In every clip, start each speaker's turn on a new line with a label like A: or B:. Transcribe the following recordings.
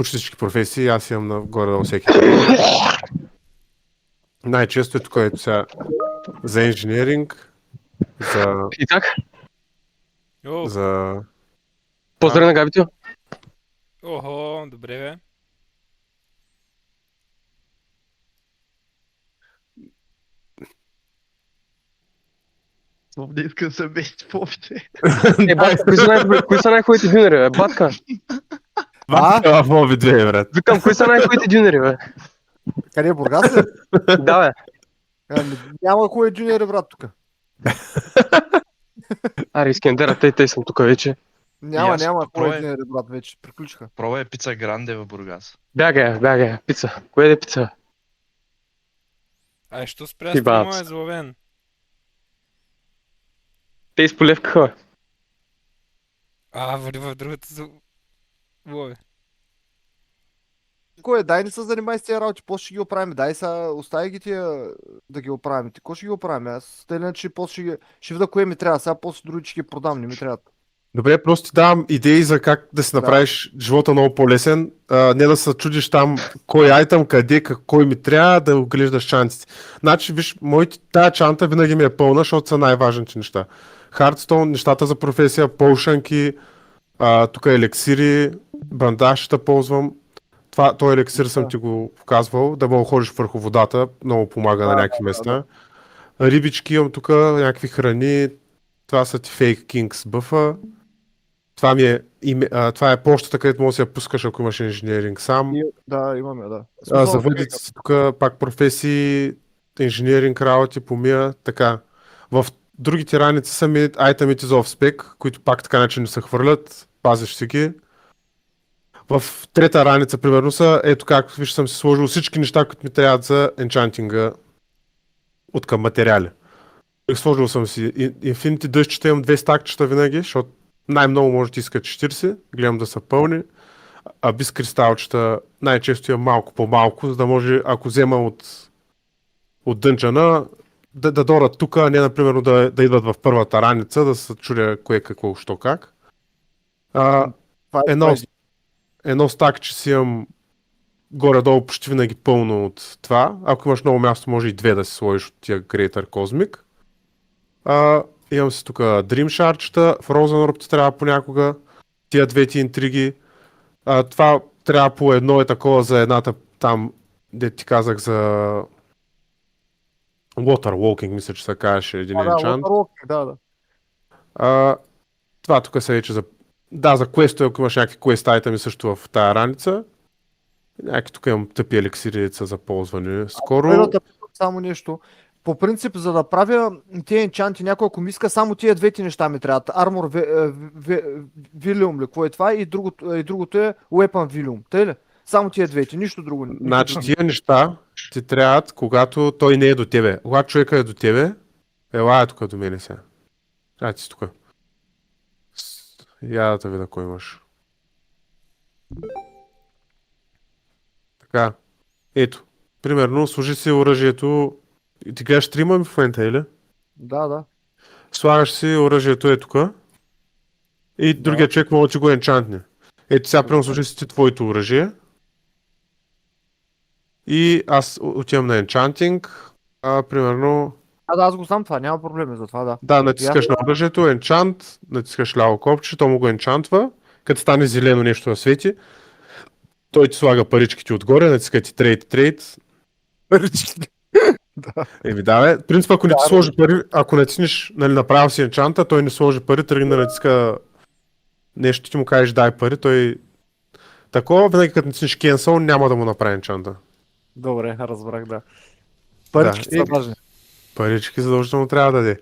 A: почти всички професии, аз имам на горе всеки такива. Най-често е тук ето сега за инженеринг, за...
B: И так,
C: О,
A: за...
B: поздрав на Габито.
C: охо, добре бе.
D: Не искам да се меси повече.
B: Батка, кои са най-хубавите дюнери, бе? Батка,
A: Това в моби 2, брат.
B: викам, кои са най-хубавите дюнери, бе?
E: Къде е Бургас ли?
B: Да, бе.
E: Няма хубави джуниори, брат, тук.
B: Аре, Искендера, тъй съм тук вече.
E: Няма
D: Ясно,
E: хубави
D: пробай.
E: джуниори, брат, вече. Приключиха.
D: Пробай пица Гранде в Бургас.
B: Бягай, пица. Кое е пица?
C: Ай, що спря
B: Ти бац.
C: стрима е зловен?
B: Те изполевкаха, бе.
C: Вали в другата злове.
E: Кой, дай не се занимай с тези работи, после ще ги оправим. Дай са, остави ги тия да ги оправим. Ти, кой ще ги оправим? Аз тъй иначе после ще видя кое ми трябва. Сега после други ще ги продам, не ми трябват.
A: Добре, просто ти давам идеи за как да си направиш живота много по-лесен. Не да се чудиш там кой айтъм, къде, кой ми трябва, да оглеждаш чантите. Значи, виж, тая чанта винаги ми е пълна, защото са най-важните неща. Хардстоун, нещата за професия, полшанки, тук елексири, бандажчета ползвам. Той елексир съм ти го показвал, да мога ходиш върху водата, много помага на някакви места. Рибички имам тук, някакви храни, това са ти Fake Kings бъфа. Това е почтата, където можеш да си я пускаш, ако имаш инженеринг сам.
E: Да, имаме, да.
A: За въдици тук пак професии, инженеринг работи, помия, така. В другите раници са ми айтемите за офспек, които пак така начин не се хвърлят, пазиш си ги. В трета раница, примерно, са, ето как виж съм си сложил всички неща, които ми трябват за енчантинга от към материали. Сложил съм си Infinity дъжчета, имам 2 стакчета винаги, защото най-много може да иска 40, гледам да са пълни. Абис кристалчета най-често имам малко по-малко, за да може, ако взема от дънджана, да дорат тук, а не, например, да идват в първата раница, да се чудя кое какво, що как. Едно стакче си имам горе-долу почти винаги пълно от това. Ако имаш много място, може и 2 да си сложиш от тия Greater Cosmic. Имам си тук Dream Shardчета, Frozen Orb ти трябва понякога, тия 2 интриги. Това трябва по едно е такова за едната там, де ти казах за Water Walking, мисля, че се казваше един енчант.
E: Да.
A: Това тук се вече за... Да, за квесто, ако имаш някакви квест айтеми също в тая раница. Някакви тук имам тъпи елексирица за ползване. Скоро...
E: Само нещо. По принцип, за да правя тия енчанти, някой ако ми иска, само тия двете неща ми трябват. Armor Vilium ли, какво е това? И другото е Weapon Vilium. Тъй ли? Само тия двете, нищо друго.
A: Значи тия неща ти трябват, когато той не е до тебе. Когато човека е до тебе, ела е тук до мене сега. Ти си тук. Я да те видя кой имаш. Така. Ето. Примерно, служи си оръжието. Ти гледаш стрима ми в момента, или?
E: Да.
A: Слагаш си оръжието е тук. И другия човек може да ти го енчантне. Ето сега, примерно, служи си ти твоето оръжие. И аз отивам на енчантинг. Примерно...
E: Да, аз го знам това, няма проблеми за това, да.
A: Да, натискаш на оръжието, енчант, натискаш ляво копче, то му го енчантва. Като стане зелено нещо да свети, той ти слага паричките отгоре, натиска ти трейд.
E: Паричките.
A: Да, принцип, ако не ти сложи пари, ако натиснеш, нали, направил си енчанта, той не сложи пари, тръгне да натиска нещо, ти му кажеш дай пари, той... Такова, винаги като натиснеш cancel, няма да му направи енчанта.
E: Добре, разбрах, да. Паричките са важни.
A: Парички задължително трябва да даде.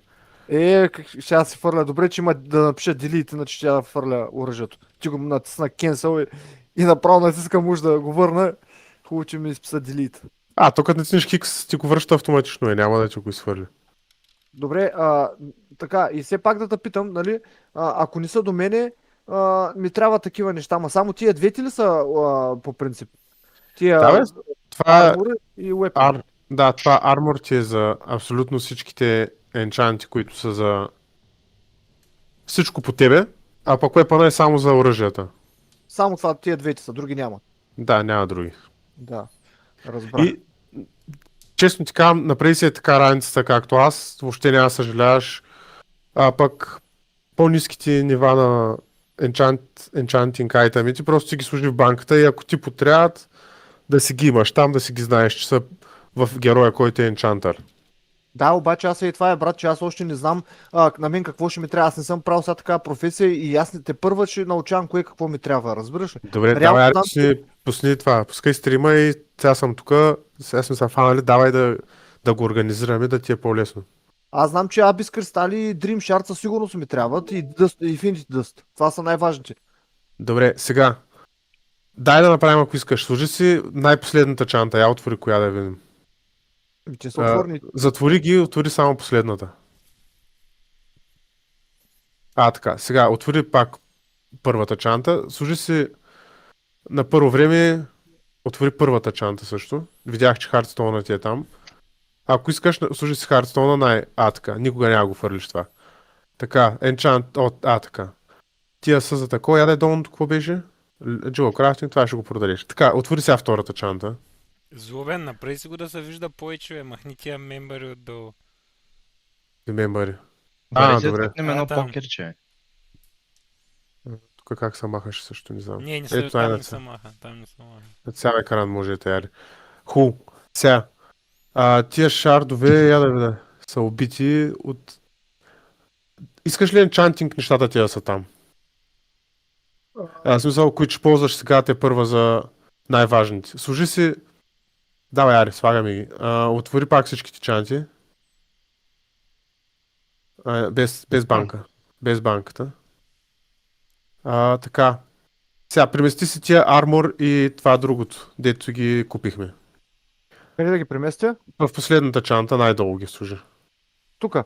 E: Ще аз си фърля. Добре, че има да напиша delete, иначе ще да фърля оръжието. Ти го натисна cancel и направо натискам уж да го върна. Хубаво, че ми изписа delete.
A: То като натиснеш хикс, ти го връща автоматично, няма да ти го изхвърли.
E: Добре, така, и все пак да те питам, нали, ако не са до мене, ми трябва такива неща, ма само тия двете ли са по принцип? Тия
A: това е
E: и weapon.
A: Да, това армор ти е за абсолютно всичките енчанти, които са за всичко по тебе, а пък weapon е само за оръжията.
E: Само това, тия двете са, други няма.
A: Да, няма други.
E: Да, разбрах.
A: И честно ти казвам, направи си е така раницата както аз, въобще няма да съжаляваш. А пък по-ниските нива на енчантинг айтемите, просто си ги служи в банката и ако ти потрябват, да си ги имаш там, да си ги знаеш, че са в героя, който е енчантър.
E: Да, обаче аз и това е, брат, че аз още не знам на мен какво ще ми трябва. Аз не съм правил сега такава професия и аз не те първа ще научавам кое какво ми трябва, разбираш ли?
A: Добре,
E: Реално
A: давай,
E: знам,
A: пусни това, пускай стрима и сега съм тук, сега сме се фанали, давай да го организираме, да ти е по-лесно.
E: Аз знам, че Abyss кристали и Dream Shard със сигурност ми трябват и Infinity Dust. Това са най-важните.
A: Добре, сега, дай да направим ако искаш, служи си най-последната чанта, я отвори коя да видим.
E: Че са отворни.
A: Затвори ги, отвори само последната. Така, сега, отвори пак първата чанта, служи си на първо време, отвори първата чанта също. Видях, че Хардстоунът ти е там. Ако искаш, служи си Хардстоуна така, никога няма го фърлиш това. Така, енчант, така. Тия са за такова, ядай долното, какво беше? Джула крафтинг, това ще го продадеш. Така, отвори сега втората чанта.
C: Злобен, направи си го да се вижда повече, бе. Махни тия мембари отдолу.
A: Remember.
D: Бъде си
A: добре.
D: цъкнем едно
C: там.
D: покерче.
A: Тук как се махаш също, не знам.
C: Не, не
A: Ето,
C: се,
A: това е
C: там
A: на
C: не се маха, там не се маха.
A: На цял екран може да те яри. Сега. Тия шардове, я да видя, са убити от... Искаш ли енчантинг нещата тия да са там? В смисъл, които ще ползваш сега те първа за най-важните. Служи си... Давай, ари, слагаме ги. Отвори пак всичките чанти. Без банка. Без банката. Така. Сега, премести си тия армор и това другото, дето ги купихме.
E: Къде да ги преместя?
A: В последната чанта най-долу ги служи.
E: Тука.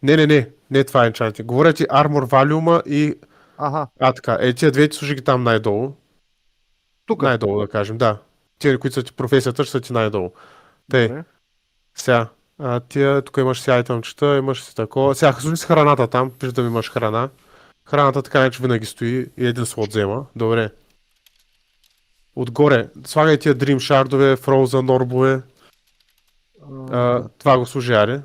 A: Не това е енчантинг. Говоря ти армор валюма и...
E: Ага.
A: Така. Тия двете служи ги там най-долу.
E: Тука.
A: Най-долу да кажем, да. Тия, които са ти професията, ще са ти най-долу. Тъй,
E: Добре.
A: сега. Тия, тук имаш си айтъмчета, имаш си такова. Сега, служи си храната там, виждам имаш храна. Храната така че винаги стои и един слот взема. Добре. Отгоре, слагай тия Dream Shardове, Frozen орбове. Това го служи ари.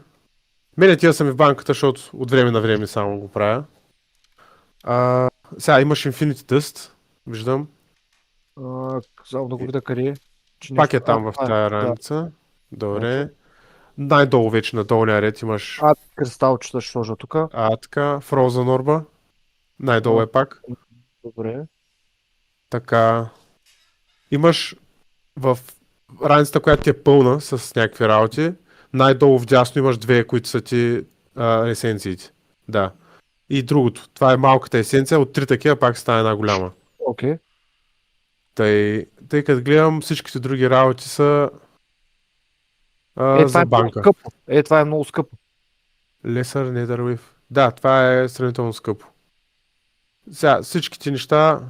A: Мене тия са ми в банката, защото от време на време само го правя. Сега имаш Infinity Dust, виждам.
E: Само да го видя къде е. Че
A: Пак е
E: нещо-
A: там в
E: това е,
A: тая
E: да.
A: раница. Добре. Най-долу вече на долния ред имаш
E: Кристалчета ще сложа тука.
A: така, Frozen орба. Най-долу е пак.
E: Добре.
A: Така. Имаш в раницата, която ти е пълна с някакви работи. Най-долу вдясно имаш две, които са ти есенциите. Да. И другото. Това е малката есенция. От три такива пак стане една голяма.
E: Окей.
A: Тъй като гледам, всичките други работи са
E: Това
A: за
E: е много
A: банка.
E: скъпо. Това е много скъпо.
A: Lesser Netherwave. Да, това е сравнително скъпо. Сега, всичките неща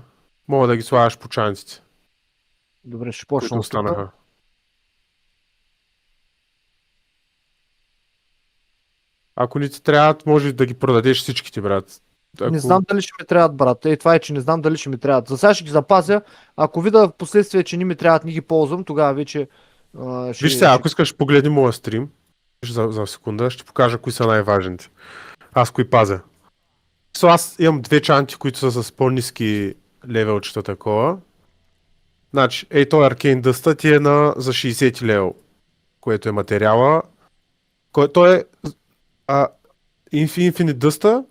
A: мога да ги слагаш по чантите,
E: Добре, ще
A: които
E: почна от тука.
A: останаха. Ако не ти трябват, може да ги продадеш всичките, брат.
E: Не знам дали ще ми трябват, брат. Това е, че не знам дали ще ми трябват. За сега ще ги запазя. Ако видя в последствие, че не ми трябват, не ги ползвам, тогава вече ще...
A: Виж сега, ако искаш погледни моя стрим, за секунда, ще покажа кои са най-важните. Аз кои пазя. Аз имам две чанти, които са с по-низки левелчета такова. Значи, той Arcane Dust ти е за 60 левел, което е материала. Той е Infinite Dust,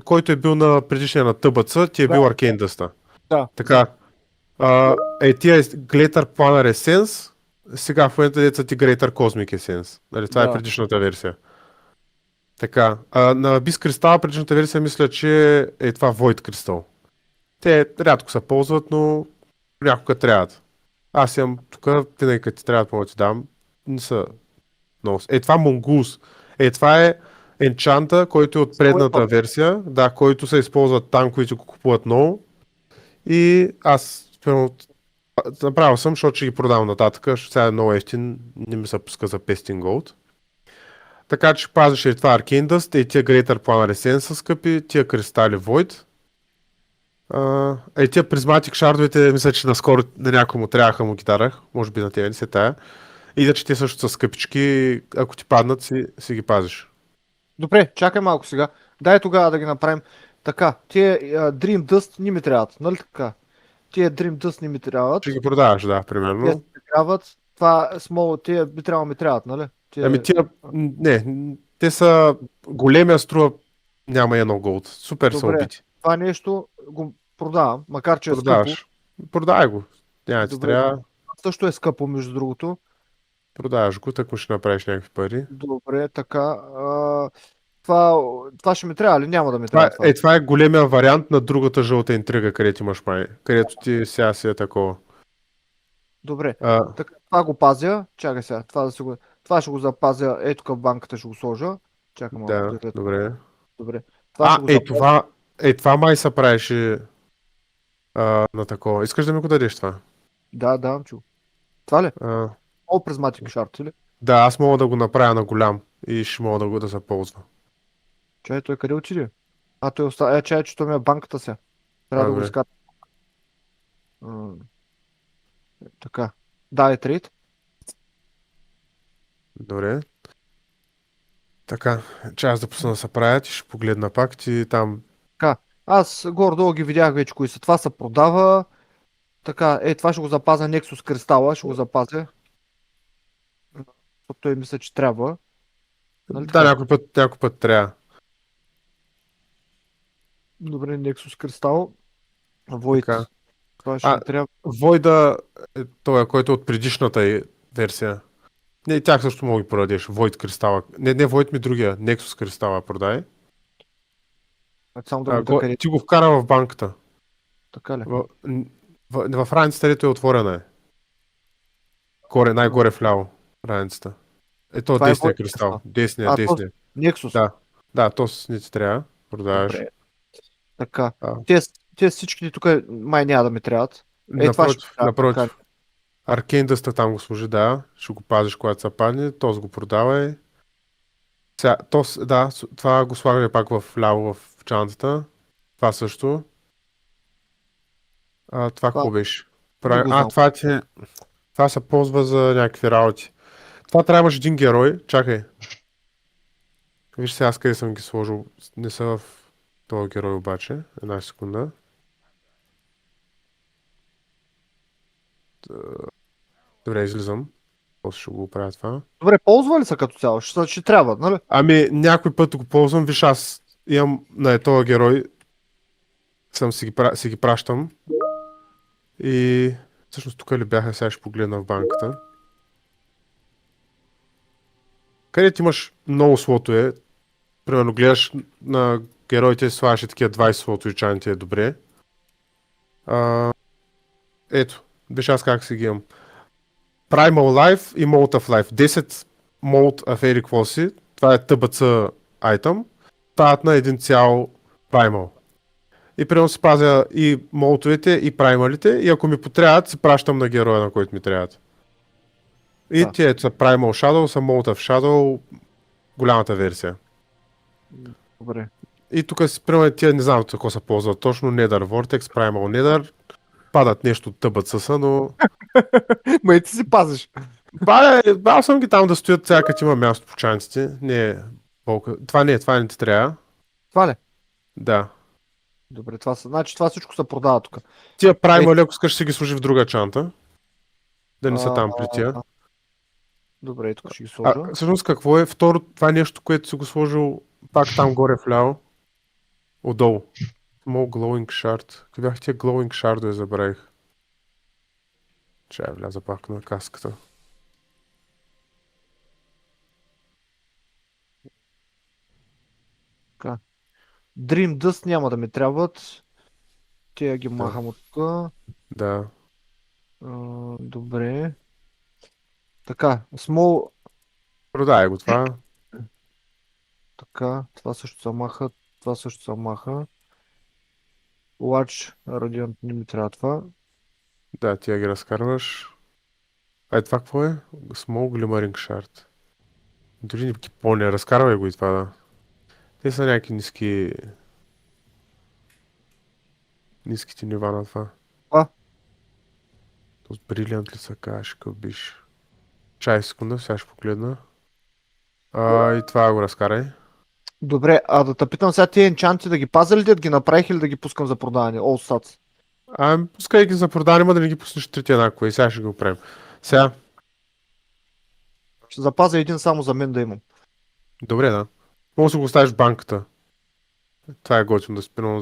A: който е бил на предишния на тъбъца, ти е бил Arcane Dust.
E: Да.
A: Така. Тия е Greater Planar Essence, сега в момента деца ти Greater Cosmic Essence. Нали, това е предишната версия. Така. На Abyss Crystal предишната версия мисля, че е това Void Crystal. Те рядко се ползват, но някога трябват. Аз имам тук, винаги като ти трябва да ти дам. Не са много. Това Mongoose. Това е енчанта, който е от предната версия, да, който се използват там, които го купуват много. И аз направил съм, защото ще ги продавам нататък, защото сега е много ефтин, не ми се пуска за 500 Gold. Така че пазиш и това Arcane Dust, и тия Greater Planar Essence са скъпи, тия кристали Void. Тия призматик шардовете, мисля, че наскоро на някой му трябваха му ги дарах, може би на тебе не се тая. И да, че те също са скъпички, ако ти паднат, си ги пазиш.
E: Добре, чакай малко сега. Дай тогава да ги направим. Така, тия Dream Dust не ми трябват, нали така? Тия Dream Dust не ми трябват.
A: Ще ги продаваш, да,
E: Тия
A: примерно.
E: ми трябват. Това Small, тия би трябвало ми трябват, нали? Тия...
A: Ами тия, не, те са големия струва, няма едно голд. Супер са
E: Добре.
A: убити.
E: Това нещо го продавам, макар че е скъпо.
A: Продаваш. Продавай го. Няма ти
E: Добре.
A: трябва.
E: Също е скъпо, между другото.
A: Продаваш го, так му ще направиш някакви пари.
E: Добре, така. Това ще ми трябва ли? Няма да ми трябва това.
A: Това е големия вариант на другата жълта интрига, където имаш май. Където ти сега си е такова.
E: Добре.
A: А,
E: Така, това го пазя. Чакай сега. Това ще го запазя. Ето тук в банката ще го сложа. Чакай малко.
A: да, добре.
E: Добре. Това ще го
A: Това май се правеше на такова. Искаш да ми го дадеш това?
E: Да, давам чу. Това ли?
A: А,
E: О, призматик шарт, или?
A: да, аз мога да го направя на голям и ще мога да се ползва.
E: Чай, той къде отиде? Той остава. Чай, че той ми е в банката сега. Трябва да го
A: добре.
E: изкарам. Така. Да, е трейд.
A: Добре. Така, че аз да пусна да се правят и ще погледна пак ти там.
E: Аз горе-долу ги видях вече кои са. Това се продава. Така, това ще го запазя. Nexus кристала ще го запазя. Защото той мисля, че трябва. Нали
A: Да,
E: така?
A: някой път трябва.
E: Добре, Nexus кристал. Void.
A: Така.
E: Това ще ми трябва.
A: Войда е той, който е от предишната версия. Не, и тях също мога да ги продадеш. Void кристала. Не, Void ми другия. Nexus кристала продай.
E: Само да го докъде.
A: Ти го вкара в банката.
E: Така ли?
A: В раницата, където е отворена е. Най-горе вляво. Раницата. Ето
E: Това е
A: десния
E: Void
A: кристал.
E: кристал.
A: Десния.
E: Nexus.
A: Да. Да, то не ти трябва. Продаваш.
E: Добре. Така.
A: А.
E: Те всички тук май няма да ми трябват. Това ще ми трябва,
A: Напротив. Аркейн дъста там го служи, да. Ще го пазиш, когато се падне. Този го продавай. Сега, това го слагаме пак в ляво в чантата. Това също. Това какво беше?
E: Не го знам.
A: Това се ползва за някакви работи. Това трябва да имаш един герой. Чакай. Виж сега аз къде съм ги сложил. Не са в този герой обаче. Една секунда. Добре, излизам. После ще го правя това.
E: Добре, ползва ли са като цяло? Ще трябва, нали?
A: Ами, някой път го ползвам. Виж, аз имам на този герой. Си ги пращам. И всъщност тук ли бяха, сега ще погледна в банката. Където имаш много слотове, примерно гледаш на героите, слагаш и такива 20 слотови чани, ти е добре. Ето, виж аз как си ги имам. Primal Life и Mode of Life. 10 Mode of Eric Fossey, това е TBC айтъм, стават на един цял Primal. И примерно си пазя и молтовете, и праймалите, и ако ми потрябват, си пращам на героя, на който ми трябват. И
E: Да.
A: тия са Primal Shadow, са Mold of Shadow, голямата версия.
E: Добре.
A: И тук си примерно тия не знам какво се ползват точно, Nether Vortex, Primal Nether, падат нещо от тъбъцъса, но...
E: Ма и ти си пазиш.
A: Бал съм ги там да стоят сега, като има място по чанците. Не е болка. Това не ти трябва.
E: Това ли?
A: Да.
E: Добре, значи това всичко се продава тук.
A: Тия Primal, ако искаш, ще ги сложи в друга чанта. Да не са там при тия.
E: Добре, тук ще ги сложа.
A: Всъщност какво е второ, това е нещо, което си го сложил пак там горе вляво. Отдолу. Small glowing shard. Къде бях тия glowing shard, забравих. Чай вляза пак на каската.
E: Dream Dust няма да ми трябват. Тия ги махам от тук.
A: Да.
E: Добре. Така, Small.
A: Продай го това.
E: Така, това също се маха. Това също се маха. Large Radiant не ми трябва това.
A: Да, тия ги разкарваш. Това какво е? Small glimmering shard. Дори не ги помня, разкарвай го и това, да. Те са някакви ниски... ниските нива на това.
E: А?
A: То с брилиант ли са, кажеш, какъв биш. Чай секунда, сега ще погледна. И това го разкарай.
E: Добре, а да те питам сега тия енчанти да ги пазя ли, да ги направих или да ги пускам за продаване? All stats.
A: Пускай ги за продаване, ма да не ги пуснеш трите еднакво и сега ще го правим. Сега,
E: Ще запазя един само за мен да имам.
A: добре, да. Може да го оставиш в банката. Това е готино да спирам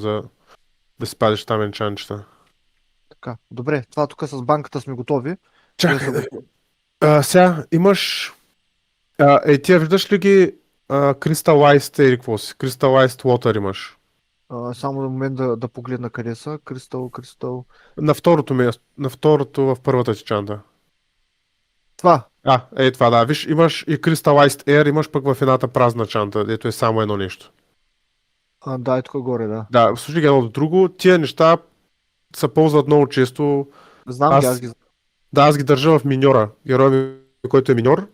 A: да си пазиш там енчанчета.
E: Така, добре, това тук с банката сме готови.
A: Чакай,
E: Те са готови.
A: сега имаш... тия виждаш ли ги Crystal Ice, или какво си? Crystal Ice Water имаш.
E: Само на момент да погледна къде са. Кристал.
A: На второто място, на второто в първата ти чанта.
E: Това.
A: Това да. Виж, имаш и Crystal Ice Air, имаш пък в едната празна чанта, ето е само едно нещо.
E: Да, е тук горе, да.
A: Да, слушай ги едно до друго, тия неща се ползват много често.
E: Знам ги,
A: Аз-
E: аз ги знам.
A: Да, аз ги държа в миньора. Героя ми, който е миньор.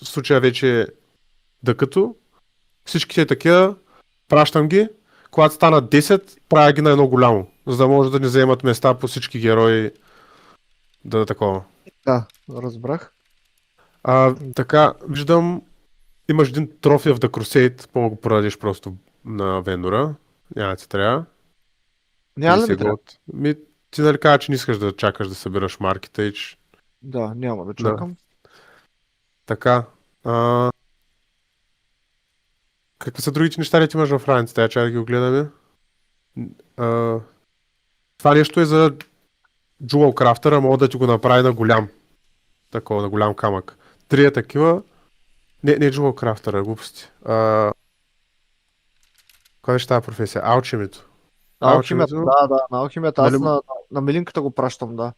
A: В случая вече е дъкато. Всичките е такива. Пращам ги. Когато станат 10, правя ги на едно голямо. За да може да не заемат места по всички герои. Да е такова.
E: Да, разбрах.
A: Така, виждам, имаш един трофей в The Crusade, мога го продадеш просто на вендора. Няма ти трябва.
E: Няма ли
A: Или
E: ми трябва?
A: ти нали кажа, че не искаш да чакаш да събираш маркета и че...
E: Да, няма да чакам.
A: Така. Какви са другите неща, ли ти имаш в раницата? Я чай да ги огледаме. А, Това нещо е за Jewel Crafter, мога да ти го направи на голям. Такова, на голям камък. 3 е такива. Не Jewel Crafter, глупости. Коя ще тази професия? Алчемито.
E: Алхимията,
A: Алчемито.
E: да, на алхимията. Аз
A: Нали-
E: на милинката го пращам, да.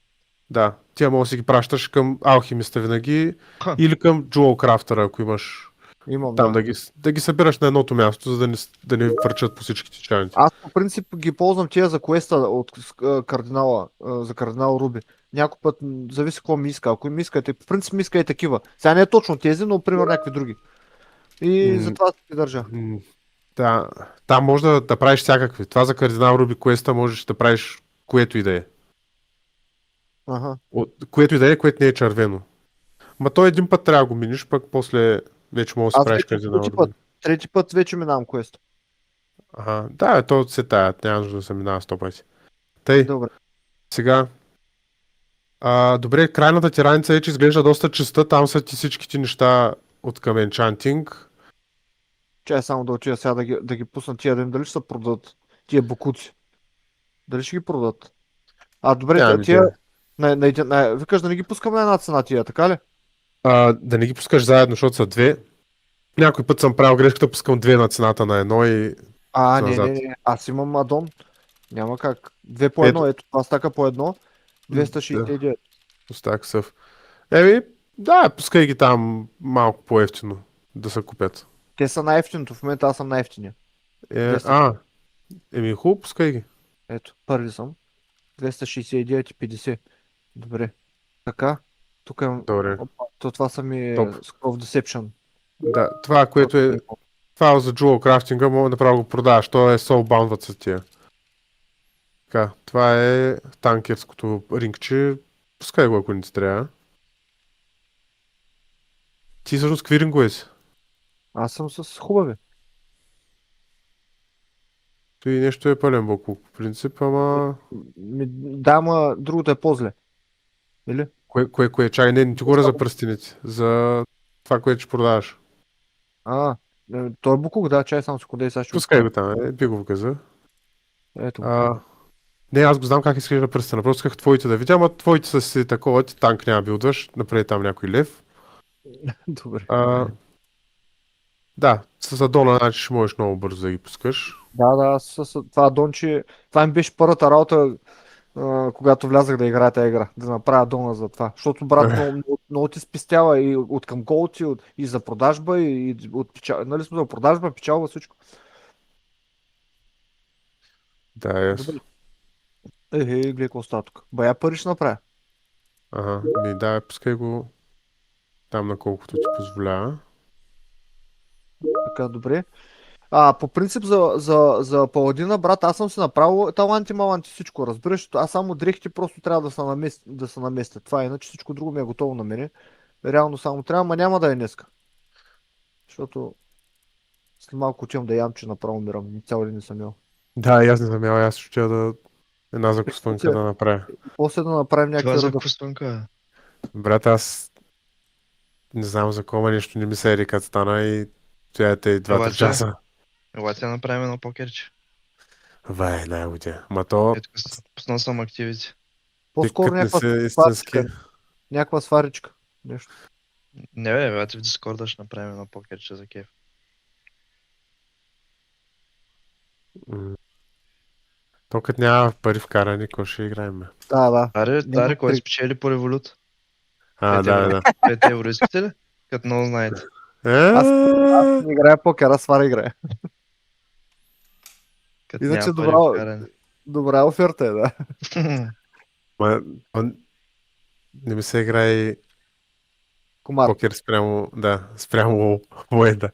A: Да, тия мога да си ги пращаш към алхимиста винаги
D: Ха.
A: или към Jewel Crafter, ако имаш
E: Имам,
A: там
E: да.
A: да ги събираш на едното място, за да не върчат по всичките чаните.
E: Аз по принцип ги ползвам тия за квеста от кардинала, за кардинал Руби. Някой път зависи какво ми иска. Ако ми искате, по принцип ми иска и такива. Сега не е точно тези, но примерно някакви други. И
A: М.
E: затова си ги държа.
A: Да, там може да правиш всякакви. Това за кардинал Руби квеста можеш да правиш което и да е.
E: Ага.
A: Което и да е, което не е червено. Ма той един път трябва да го миниш, пък после вече може да си
E: Аз
A: правиш
E: вече
A: кардинал
E: трети
A: Руби.
E: път, трети път вече минавам квест.
A: Да, то се тая, няма нужда да се минава 100 пъти. Тъй,
E: Добре.
A: сега. Добре, крайната ти раница вече изглежда доста чиста, там са ти всичките неща от към енчантинг.
E: Чай само да отида сега да ги пусна тия, да им дали ще се продадат тия букуци. Дали ще ги продадат? Добре,
A: Нямам
E: тия,
A: идея.
E: викаш да не ги пускаме на една цена тия, така ли?
A: Да не ги пускаш заедно, защото са две. Някой път съм правил грешката, пускам две на цената на едно и...
E: Не. Аз имам адон. Няма как. Две по едно. Ето, това стака по едно. 269.
A: Остак съв. Да, пускай ги там малко по-ефтино да се купят.
E: Те са най-ефтиното. В момента аз съм най-ефтиния.
A: Хубаво, пускай ги.
E: Ето, първи съм. 269 и 50. Добре. Така. Тук имам...
A: Добре.
E: Опа, това са ми
A: Топ.
E: Scroll of Deception.
A: Да, това, което е... Това е за Jewel Crafting, мога направо го продаваш. То е Soulbound са тия. Така, това е танкерското рингче. Пускай го, ако не ти трябва. Ти всъщност какви рингове си?
E: Аз съм с хубави.
A: Той нещо е пълен буклук, по принцип, ама...
E: Да, ама другото е по-зле. Или?
A: Кое? Чай, не ти говоря за пръстените. За това, което ще продаваш.
E: Той е буклук, да, чай само секунда и сега ще го
A: Пускай
E: изкарам.
A: го там, би го вказа.
E: Ето.
A: Не, аз го знам как изглежда пръстена. Просто исках твоите да видя, ама твоите са си такова, ти танк няма билдваш, направи там някой лев.
E: Добре.
A: Да, с аддона, значи ще можеш много бързо да ги пускаш.
E: Да, това Донче, това ми беше първата работа, когато влязах да играя тази игра, да направя дона за това. Защото брат много ти спестява и от към голти, и за продажба, и от печалба, нали сме за продажба, печалба, всичко.
A: Да, ясно.
E: Добре. Гледай какво става тук. Бая пари ще направя.
A: Да, пускай го там на колкото ти позволява.
E: Така, добре. По принцип за паладина, брат, аз съм си направил таланти, маланти, всичко, разбираш. Аз само дрехите просто трябва да се наместят. Това е, иначе всичко друго ми е готово на мене. Реално само трябва, ама няма да е днеска. Защото след малко отивам да ям, че направо умирам. Цял ден не съм ял.
A: Да, и аз не съм ял, аз ще да една закусванка да направя.
E: После да направим
D: Това
E: някакви
D: за
E: ръда.
D: костунка.
A: Брат, аз не знам за кома нещо не ми се еди като стана и това е те 2-3
D: Елате.
A: часа.
D: Елате да направим едно покерче.
A: Вай, най-годя. Ма то,
D: Ето, пуснал съм активите.
E: По-скоро
A: като не
E: някаква
A: са истински.
E: сваричка. Някаква сваричка. Нещо.
D: Не бе, елате в Дискорда ще направим едно покерче за кеф.
A: М. То като няма пари вкарани, какво ще играем, бе?
E: Да.
D: Аре,
E: Няма
D: аре, кой
E: пари.
D: спечели по револют?
A: А,
D: 5
A: да,
D: евро.
A: да.
D: 5 евро искате ли? Като много знаете.
E: Аз
A: Е,
E: не играя покер, аз свара играя.
D: Като
E: Иначе
D: няма пари вкарани.
E: добра оферта е, да.
A: ма, не ми се играе
E: Комар.
A: покер спрямо воеда.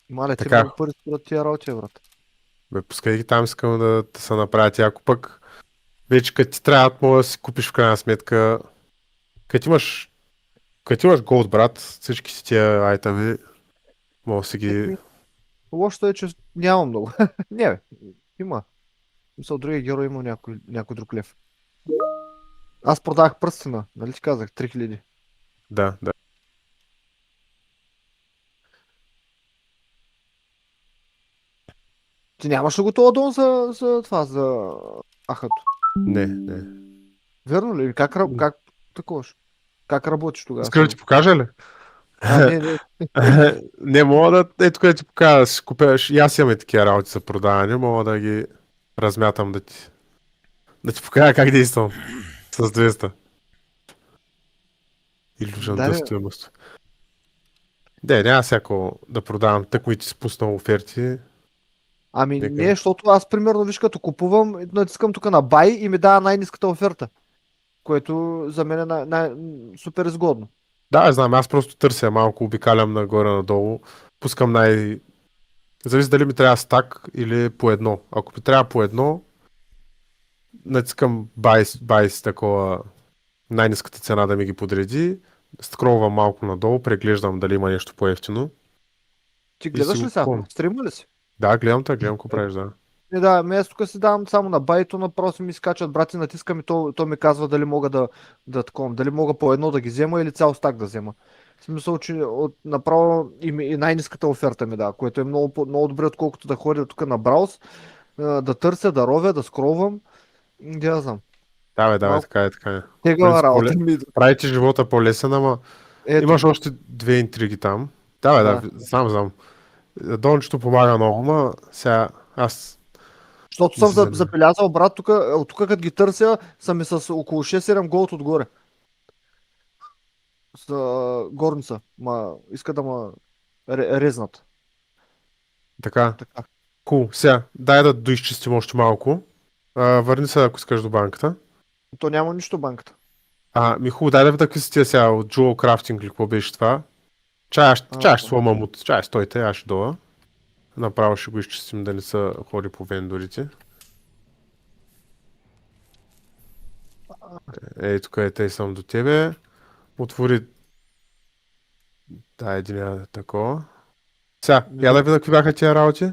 E: Мале, ти
A: Така.
E: много пари според тия работи, брат.
A: Бе, пускай ги там, искам да се направят яко пък. Вече като ти трябват, може да си купиш в крайна сметка. Като имаш голд, брат, всички си тия айтами, може да си ги...
E: Лошото е, че няма много. Не, бе. Има. Мисля, от другия герой има някой друг лев. Аз продах пръстена, нали ти казах? 3000.
A: Да, да.
E: Ти нямаш ли готова дом за това, за ахато?
A: Не.
E: Верно ли? Как такова? Как работиш тогава?
A: Искаш да ти покажа ли?
E: Не.
A: Не мога да... Ето къде ти покажа, да си купеш... И аз имам и такива работи за продаване, мога да ги размятам да ти покажа как действам с 200. Illusion
E: Да,
A: да
E: бе.
A: стоимост. Няма всяко да продавам, тък ми ти си пуснал оферти.
E: Ами
A: Нека.
E: не, защото аз примерно виж като купувам, натискам тук на бай и ми дава най-ниската оферта. Което за мен е супер изгодно.
A: Да, знам, аз просто търся малко, обикалям нагоре-надолу, пускам зависи дали ми трябва стак или по едно. Ако ми трябва по едно, натискам buy с такова най-ниската цена да ми ги подреди, скролвам малко надолу, преглеждам дали има нещо по-ефтино.
E: Ти
A: И
E: гледаш
A: си
E: ли
A: го
E: сега?
A: купувам.
E: Стрима ли си?
A: Да, гледам какво правиш, да.
E: Да, аз тук си давам само на байто, направо си ми скачат брати, натискам и то ми казва дали мога дали мога по едно да ги взема или цял стак да взема. В смисъл, че направо и най-ниската оферта ми да, което е много добре, отколкото да ходя тук на браус, да търся, да ровя, да скролвам. Да, знам.
A: Да, бе,
E: Малко
A: така е.
E: тегава
A: принцип,
E: работа ми.
A: Прави ти живота по-лесен, ама
E: Ето,
A: имаш още две интриги там. Да, знам. Дончето помага много, ма сега аз
E: защото
A: не
E: съм
A: се занимавам.
E: забелязал, брат, тук като ги търся, са ми с около 6-7 голд отгоре. С горница. Иска да ма резнат.
A: Така.
E: Така.
A: Кул. Сега, дай да доизчистим още малко. Върни се, ако искаш до банката.
E: То няма нищо банката.
A: Хубаво, дай да видя какви са тия сега от Jewel Crafting или какво беше това. Чая ще сломам от чая, стойте, аз ще дола. Направо ще го изчистим да не са ходи по вендорите. Ей, тук те съм до тебе. Отвори един такова. Сега, я да видя какви бяха тия работи.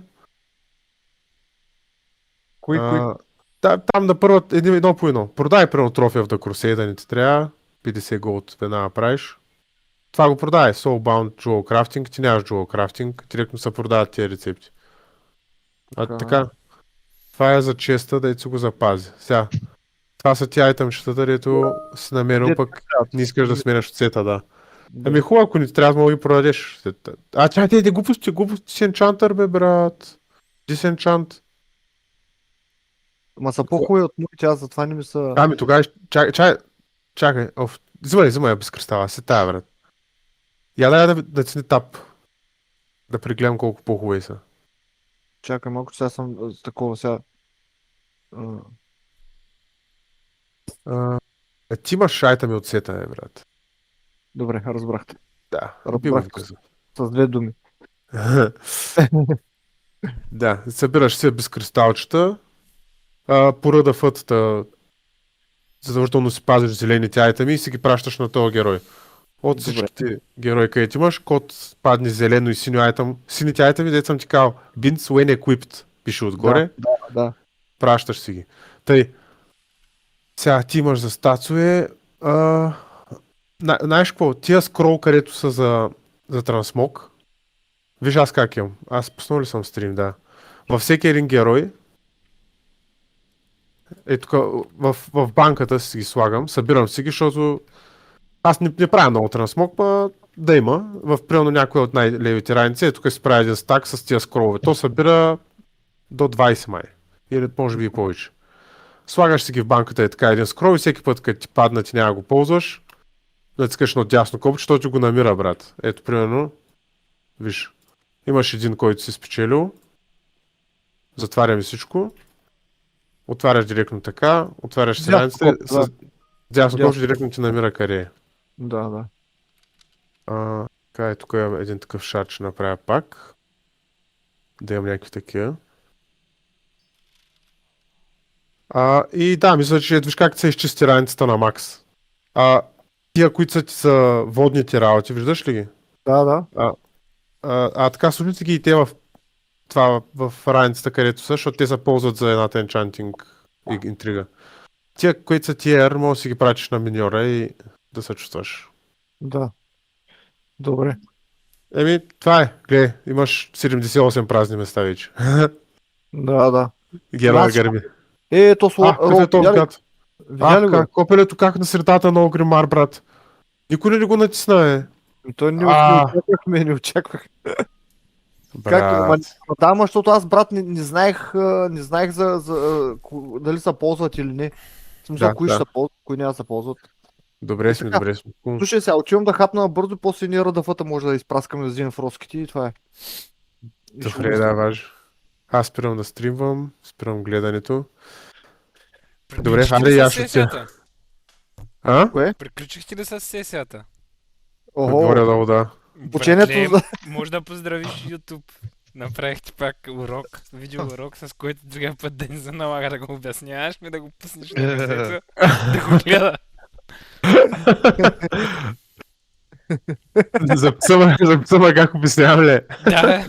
B: Кои?
A: Там на първа едно по едно. Продай примерно трофия в The Crusade, да не ти трябва. 50 голд веднага правиш. Това го продай. Soulbound Jewel Crafting. Ти нямаш Jewel Crafting. Директно се продават тия рецепти. Така. Това е за честа, да си го запази. Сега. Това са тия айтъмчетата, дето си намерил, пък не искаш да сменяш от сета, да. Ами хубаво, ако не трябва, мога да ги продадеш. Чакай, глупости с енчантър, бе, брат. Дисенчант.
E: Ма са по-хубави от моите, аз затова не ми са...
A: Ами тогава, чакай. Взимай я без кристала, се тая, брат. Я да цени тап. Да прегледам колко по-хубави са.
E: Чакай малко, че сега съм с такова сега.
A: Ти имаш айтами от сета, брат.
E: Добре, разбрахте.
A: Да,
E: Разбрах
A: би го
E: се.
A: казал.
E: С две думи.
A: Да, събираш се без кристалчета. По РДФ-тата задължително си пазиш зелените айтеми и си ги пращаш на този герой. От
E: Добре.
A: всичките герои, където имаш, код падне зелено и синьо айтем. Сините айтеми, дето съм ти казал, Bins when equipped, пише отгоре,
E: Да.
A: пращаш си ги. Тъй, сега ти имаш за стацове, знаеш какво, тия скрол, където са за трансмог, виж аз как имам, аз пуснал ли съм стрим, да. Във всеки един герой, тук в банката си ги слагам, събирам си ги, защото аз не правя много трансмог, па да има. В примерно някой от най-левите раници, тук си прави един стак с тия скролове. То събира до 20 май. Или може би и повече. Слагаш си ги в банката и така един скрол и всеки път, като ти падна, ти няма го ползваш. Натискаш на дясно копче, защото ти го намира, брат. Ето, примерно, виж, имаш един, който си спечелил. Затваряме всичко. Отваряш директно така, отваряш си
E: Дясно
A: раниците,
E: копче, да.
A: с дясно
E: Дясно.
A: копче директно ти намира къде е.
E: Да.
A: Така тук имам един такъв шар, ще направя пак. Да имам някакви такива. И да, мисля, че виж как се изчисти раницата на Макс. Тия, които са ти са водните работи, виждаш ли ги?
E: Да.
A: Така служите ги и те в раницата, където са, защото те се ползват за едната енчантинг интрига. Тия, които са тиер, може да си ги пратиш на миньора и да се чувстваш.
E: Да. Добре.
A: Това е. Гледай, имаш 78 празни места вече.
E: Да.
A: Герой
E: Значи,
A: гърми.
E: Ето
A: Какъв е този гад?
E: Видя ли го?
A: Копелето как на средата на Огримар, брат? Никой не го натисна,
E: Той не очаквах. Как?
A: Брат.
E: Да, защото аз, брат, не знаех дали се ползват или не. В смисъл,
A: Да,
E: кои
A: да.
E: ще се ползват, кои няма да се ползват.
A: Добре сме,
E: Така.
A: добре сме.
E: Слушай сега, отивам да хапна бързо, после ние РДФ-та може да изпраскаме да вземем фроските и това е. И ще
A: Добре,
E: го
A: да, важно. Аз спирам да стримвам, спирам гледането. Добре,
C: Приключихте
A: хайде
C: ли
A: и
C: с
A: аз ще
C: сесията? Приключихте ли с сесията?
E: Охо,
A: Горе-долу, да.
E: Учението
C: Братле,
E: за-
C: може да поздравиш YouTube. Направих ти пак урок, видео урок, с който другия път да не се налага да го обясняваш, ми да го пуснеш на касета, да го гледа.
A: Записваме как обяснявам ли?
C: Да, бе.